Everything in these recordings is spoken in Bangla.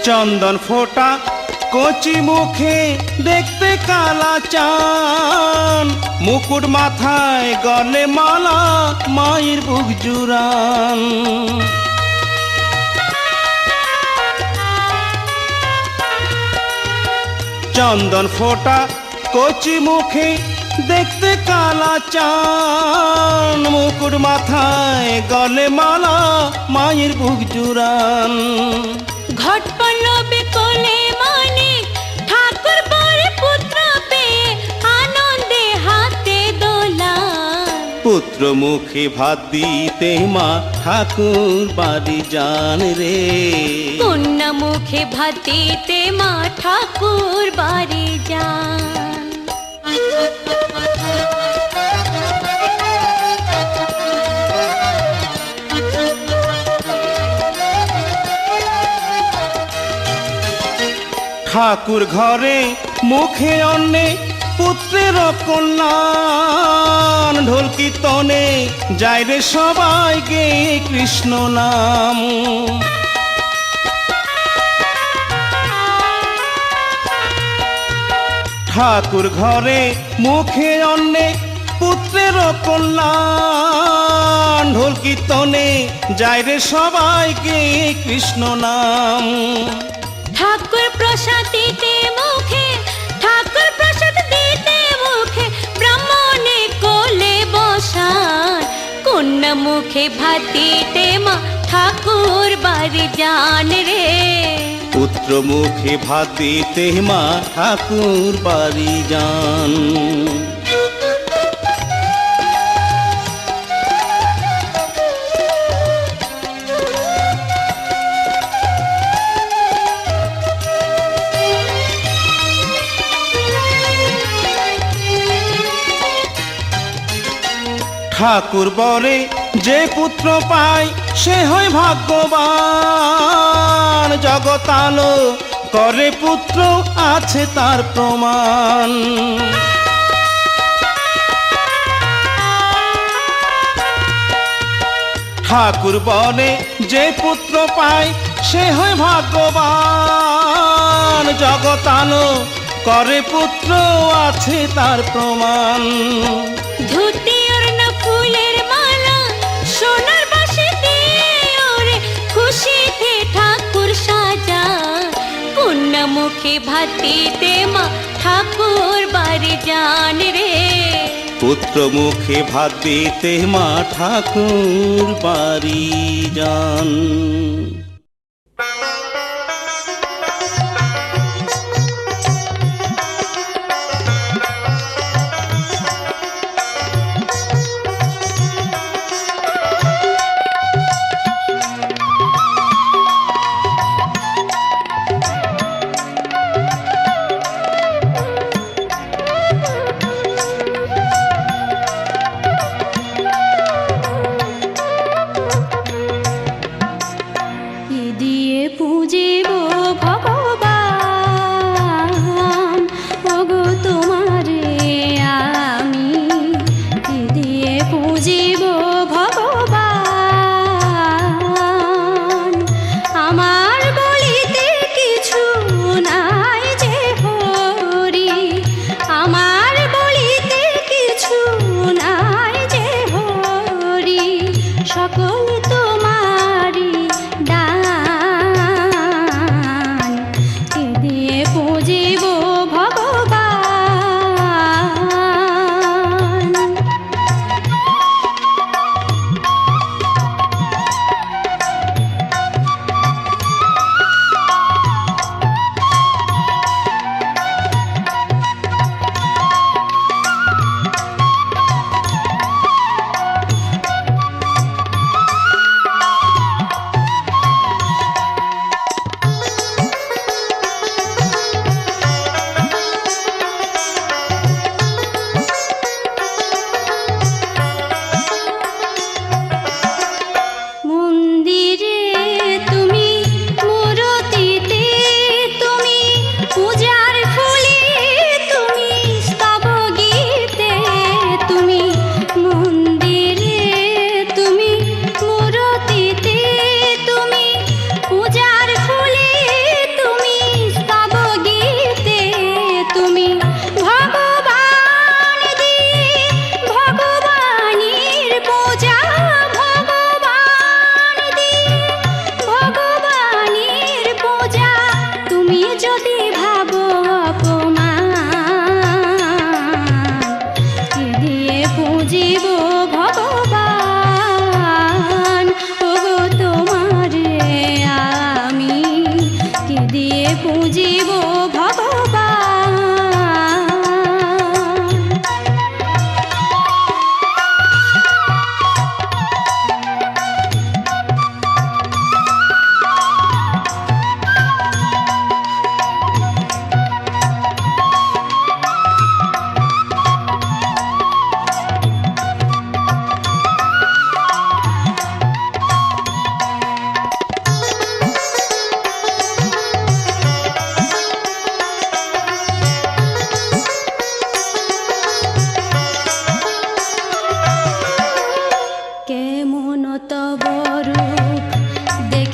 চন্দন ফোটা কচি মুখে দেখতে কালা চান, মুকুট মাথায় গলে মালা মায়ের বুক জুড়ান। চন্দন ফোটা কচি মুখে দেখতে কালা চান, মুকুট মাথায় গলে মালা মায়ের বুক জুড়ান। ঘট পল্লবে কোলে মানিক ঠাকুর বরে পুত্র পেয়ে আনন্দে হাতে দোলা। পুত্র মুখে ভাত দিতে মা ঠাকুর বাড়ি যান রে, কন্যা মুখে ভাত দিতে মা ঠাকুর বাড়ি যান। ঠাকুর ঘরে মুখে অন্নে পুত্রের কল্যাণ, ঢোল কীর্তনে যায় রে সবাই গে কৃষ্ণ নাম। ঠাকুর ঘরে মুখে অন্নে পুত্রের কল্যাণ, ঢোল কীর্তনে যায় রে সবাই গে কৃষ্ণ নাম। ঠাকুর প্রসাদ দিতে মুখে, ঠাকুর প্রসাদ দিতে মুখে ব্রাহ্মণে কোলে বসান, কন্যা মুখে ভাত দিতে মা ঠাকুর বাড়ি যান রে। পুত্র মুখে ভাত দিতে মা ঠাকুর বাড়ি যান। ঠাকুর বরে যে পুত্র পায় সে হয় ভাগ্যবান, জগৎ আলো করে পুত্র আছে তার প্রমাণ। ঠাকুর বলে যে পুত্র পায় সে হয় ভাগ্যবান, জগৎ আলো করে পুত্র আছে তার প্রমাণ। ধুতি ওড়না ফুলের মালা সোনার বাঁশি দিয়ে ওরে খুশিতে ঠাকুর সাজা, কন্যা মুখে ভাত দিতে মা ঠাকুর বাড়ি যান রে। পুত্র মুখে ভাত দিতে মা ঠাকুর বাড়ি যান।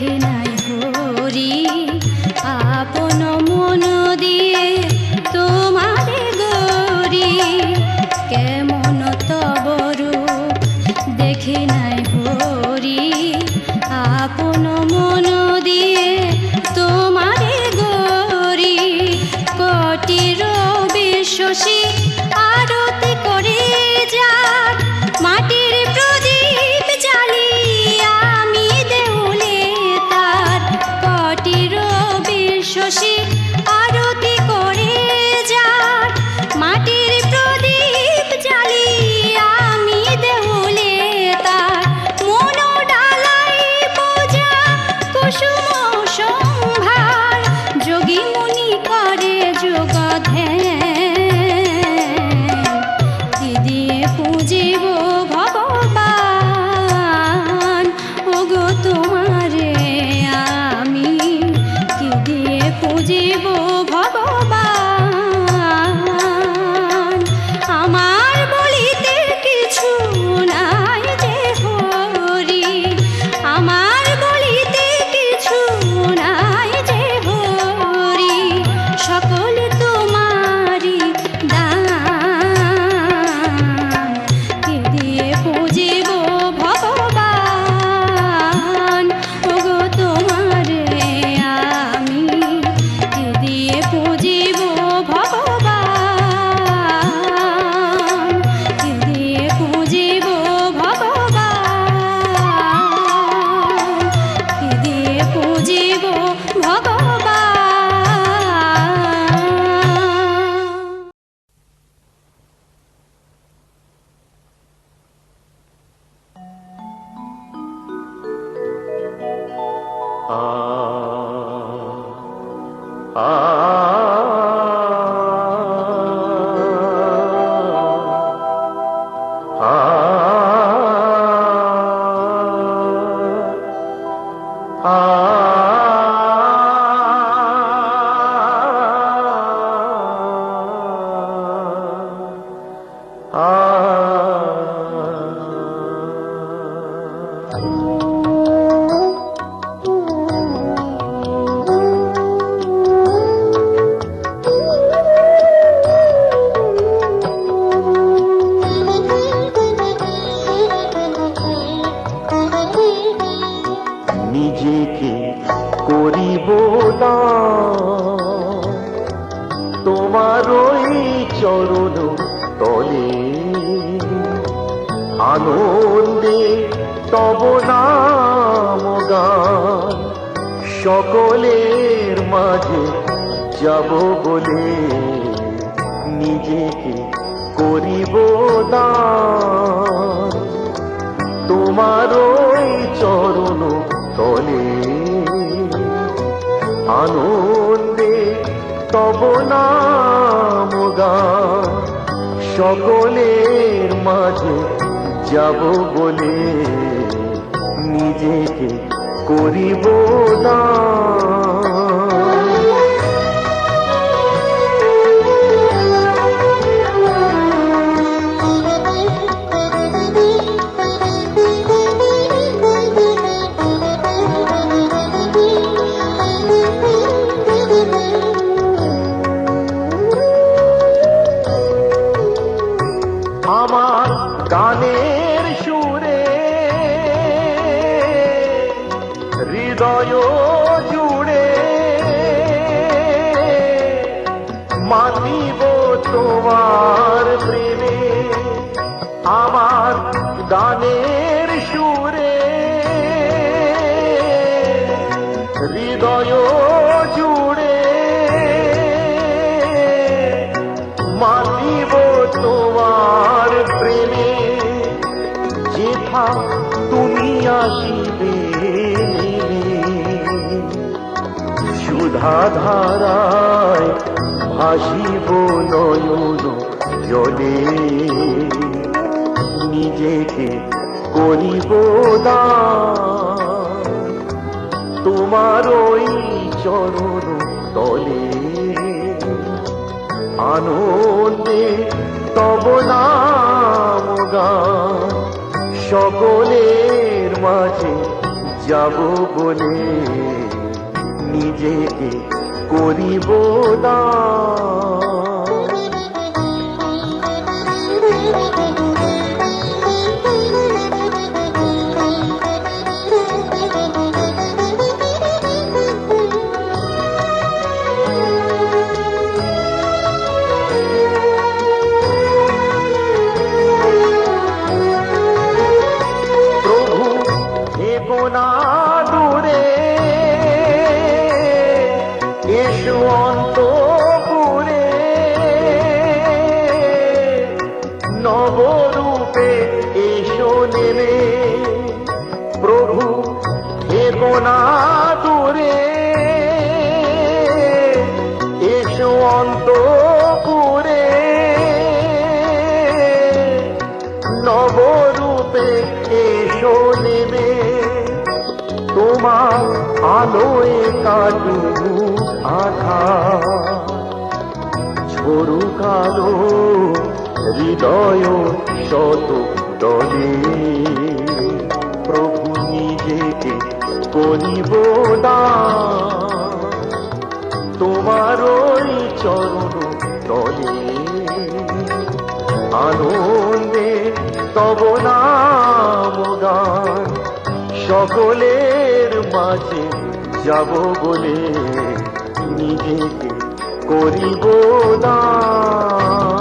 দেখে নাই হরি আপন মন দিয়ে তোমারে গরি কেমন তব রূপ দেখে নাই হরি আপন মন দিয়ে তোমারে গরি কোটি রবি শশী আরতি করে যাক মাটির প্রদীপ জ্বালি আমি দেউলে তার কোটি রবি শশী আরতি করে যাক মাটির প্রদীপ জ্বালি আমি দেউলে তার মন ডালাই পূজা কুসুম সম্ভার যোগী মুনি করে যোগ ধ্যান কি দিয়ে পুজিব ভগবান ওগো তোমারে আমি কি দিয়ে পুজিব ভগবান আমার বলিতে কিছু নাই যে হরি আমার বলিতে কিছু নাই যে হরি সকল তোমারি দান কি দিয়ে পুজিব ভগবান ওগো তোমারে আমি কি দিয়ে পুজিব ভগবান কি দিয়ে পুজিব ভগবান কি দিয়ে পুজিব ভগবান নিজেকে করিব দান তোমার ওই চরণ তলে আনন্দে তব নাম গান সকলের মাঝে যাব বলে নিজেকে করিব দান তোমার ওই চরণ তলে আনন্দে তব নাম গান সকলের মাঝে যাব বলে নিজেকে করিব দান আমার গানের সুরে হৃদয় জুড়ে মাতিব তোমার প্রেমে আমার গানের সুরে হৃদয় জুড়ে মাতিব তোমার প্রেমে যেথা তুমি আসিবে সুধা ধারায় ভাসিব নয়ন জলে নিজেকে করিব দান তোমার ওই চরণ তলে আনন্দে তব নাম গান সকলের মাঝে যাব বলে নিজেকে করিব দান। না দূরে এসো অন্তপুরে, নবরূপে এসো নেমে। প্রভু এগো না দূরে এসো অন্তপুরে, নবরূপে এসো নেমে। তোমার আলোয় কাটুক আধার, ঝরুক আলো হৃদয় শত দলে। প্রভু নিজেকে করিব দান, তোমার ওই চরণ তলে। আনন্দে তব নাম গান সকলের মাঝে যাব বলে নিজেকে করিব দান।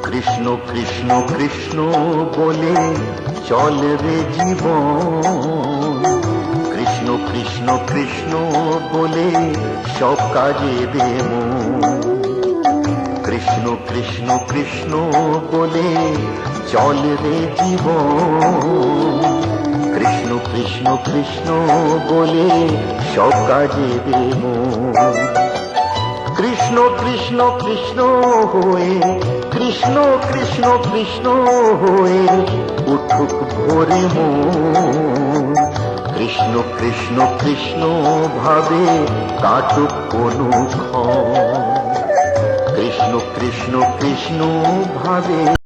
কৃষ্ণ কৃষ্ণ কৃষ্ণ বলে চল রে জীবন, কৃষ্ণ কৃষ্ণ কৃষ্ণ বলে সব কাজে দে মন। কৃষ্ণ কৃষ্ণ কৃষ্ণ বলে চল রে জীবন, কৃষ্ণ কৃষ্ণ কৃষ্ণ বলে সব কাজে দে মন। কৃষ্ণ কৃষ্ণ কৃষ্ণ হয়ে কৃষ্ণ কৃষ্ণ কৃষ্ণ হয়ে উঠুক ভোরে মন। কৃষ্ণ কৃষ্ণ কৃষ্ণ ভাবে কাটুক অনুক্ষণ, কৃষ্ণ কৃষ্ণ কৃষ্ণ ভাবে